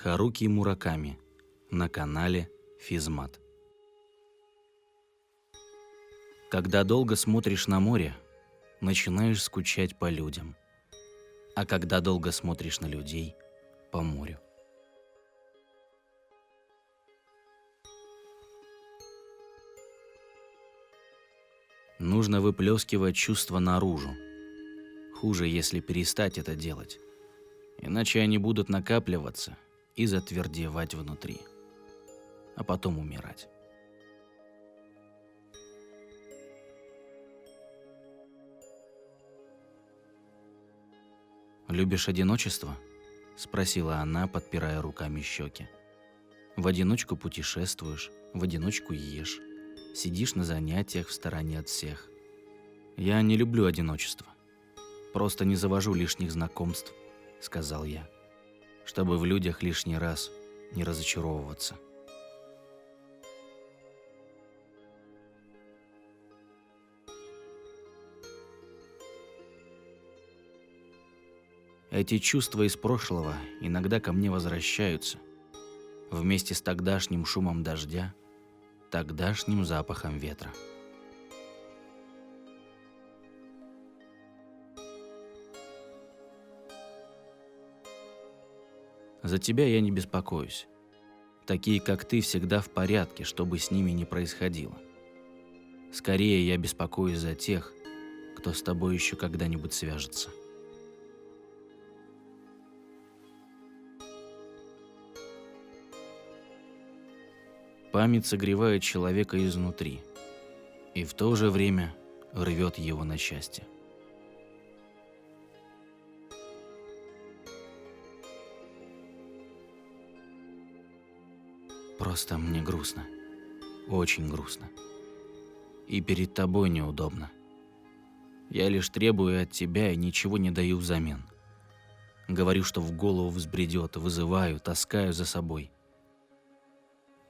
Харуки Мураками на канале Физмат. Когда долго смотришь на море, начинаешь скучать по людям, а когда долго смотришь на людей – по морю. Нужно выплескивать чувства наружу. Хуже, если перестать это делать, иначе они будут накапливаться и затвердевать внутри, а потом умирать. «Любишь одиночество?» – спросила она, подпирая руками щеки. «В одиночку путешествуешь, в одиночку ешь, сидишь на занятиях в стороне от всех. Я не люблю одиночество, просто не завожу лишних знакомств», – сказал я, чтобы в людях лишний раз не разочаровываться. Эти чувства из прошлого иногда ко мне возвращаются, вместе с тогдашним шумом дождя, тогдашним запахом ветра. За тебя я не беспокоюсь. Такие, как ты, всегда в порядке, что бы с ними ни происходило. Скорее, я беспокоюсь за тех, кто с тобой еще когда-нибудь свяжется. Память согревает человека изнутри и в то же время рвет его на части. Просто мне грустно, очень грустно. И перед тобой неудобно. Я лишь требую от тебя и ничего не даю взамен. Говорю, что в голову взбредет, вызываю, таскаю за собой.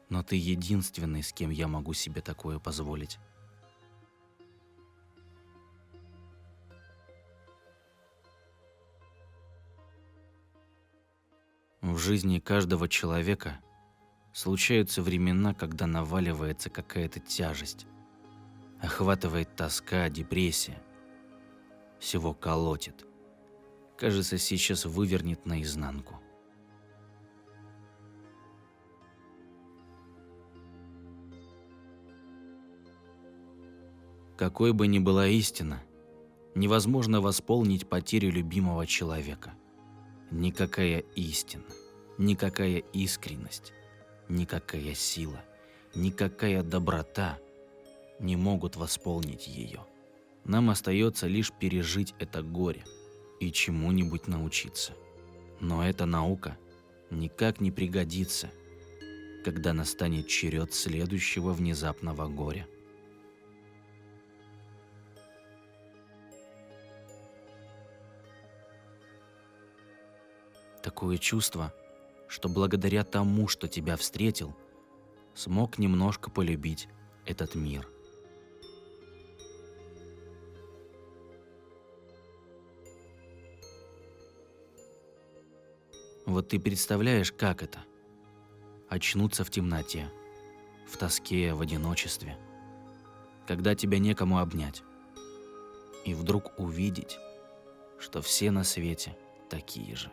Но ты единственный, с кем я могу себе такое позволить. В жизни каждого человека случаются времена, когда наваливается какая-то тяжесть, охватывает тоска, депрессия. Всего колотит. Кажется, сейчас вывернет наизнанку. Какой бы ни была истина, невозможно восполнить потерю любимого человека. Никакая истина, никакая искренность, никакая сила, никакая доброта не могут восполнить ее. Нам остается лишь пережить это горе и чему-нибудь научиться. Но эта наука никак не пригодится, когда настанет черед следующего внезапного горя. Такое чувство, что благодаря тому, что тебя встретил, смог немножко полюбить этот мир. Вот ты представляешь, как это? Очнуться в темноте, в тоске, в одиночестве, когда тебя некому обнять, и вдруг увидеть, что все на свете такие же.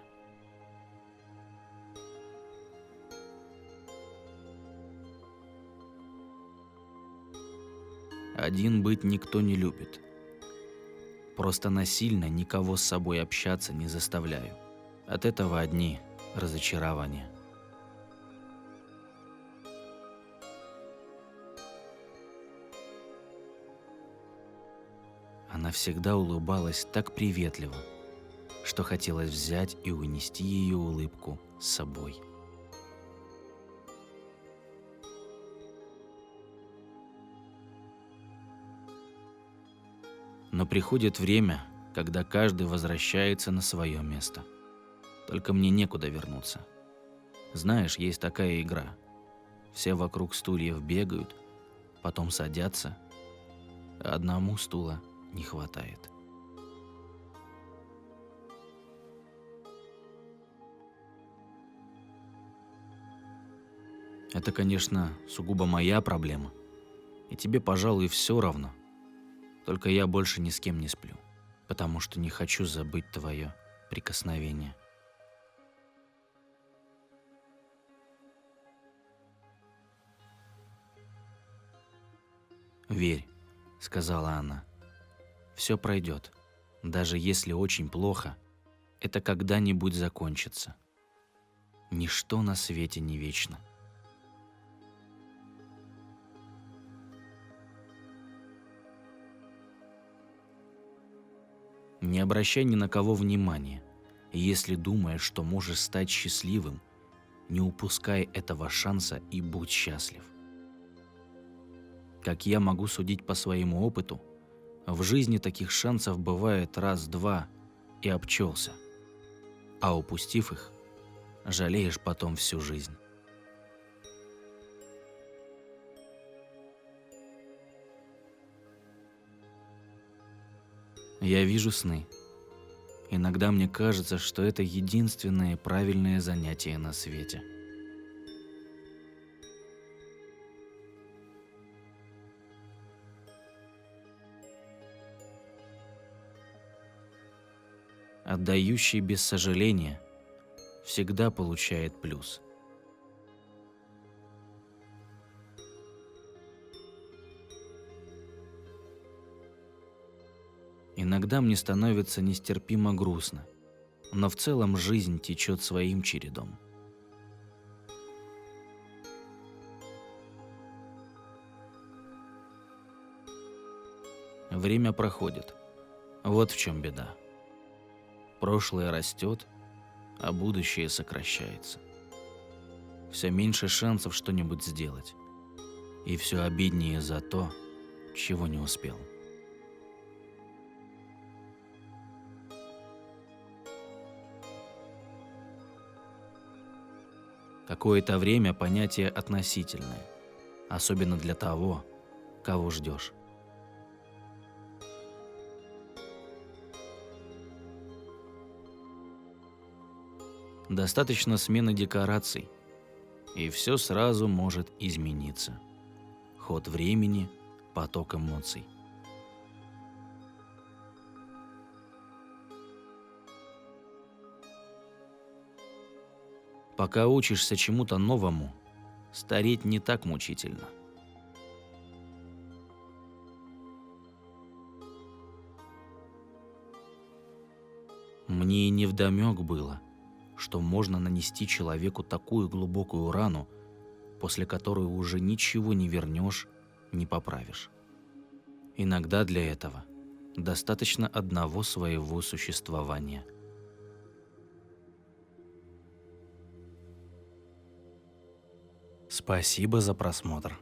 Один быть никто не любит. Просто насильно никого с собой общаться не заставляю. От этого одни разочарования. Она всегда улыбалась так приветливо, что хотелось взять и унести ее улыбку с собой. Но приходит время, когда каждый возвращается на свое место. Только мне некуда вернуться. Знаешь, есть такая игра. Все вокруг стульев бегают, потом садятся, а одному стула не хватает. Это, конечно, сугубо моя проблема. И тебе, пожалуй, все равно. Только я больше ни с кем не сплю, потому что не хочу забыть твое прикосновение. «Верь», — сказала она, — «все пройдет. Даже если очень плохо, это когда-нибудь закончится. Ничто на свете не вечно». Не обращай ни на кого внимания. И если думаешь, что можешь стать счастливым, не упускай этого шанса и будь счастлив. Как я могу судить по своему опыту, в жизни таких шансов бывает раз-два и обчелся. А упустив их, жалеешь потом всю жизнь. Я вижу сны. Иногда мне кажется, что это единственное правильное занятие на свете. Отдающий без сожаления всегда получает плюс. Иногда мне становится нестерпимо грустно, но в целом жизнь течет своим чередом. Время проходит. Вот в чем беда. Прошлое растет, а будущее сокращается. Все меньше шансов что-нибудь сделать. И все обиднее за то, чего не успел. Какое-то время понятие относительное, особенно для того, кого ждешь. Достаточно смены декораций, и все сразу может измениться. Ход времени, поток эмоций. Пока учишься чему-то новому, стареть не так мучительно. Мне и невдомек было, что можно нанести человеку такую глубокую рану, после которой уже ничего не вернешь, не поправишь. Иногда для этого достаточно одного своего существования. Спасибо за просмотр.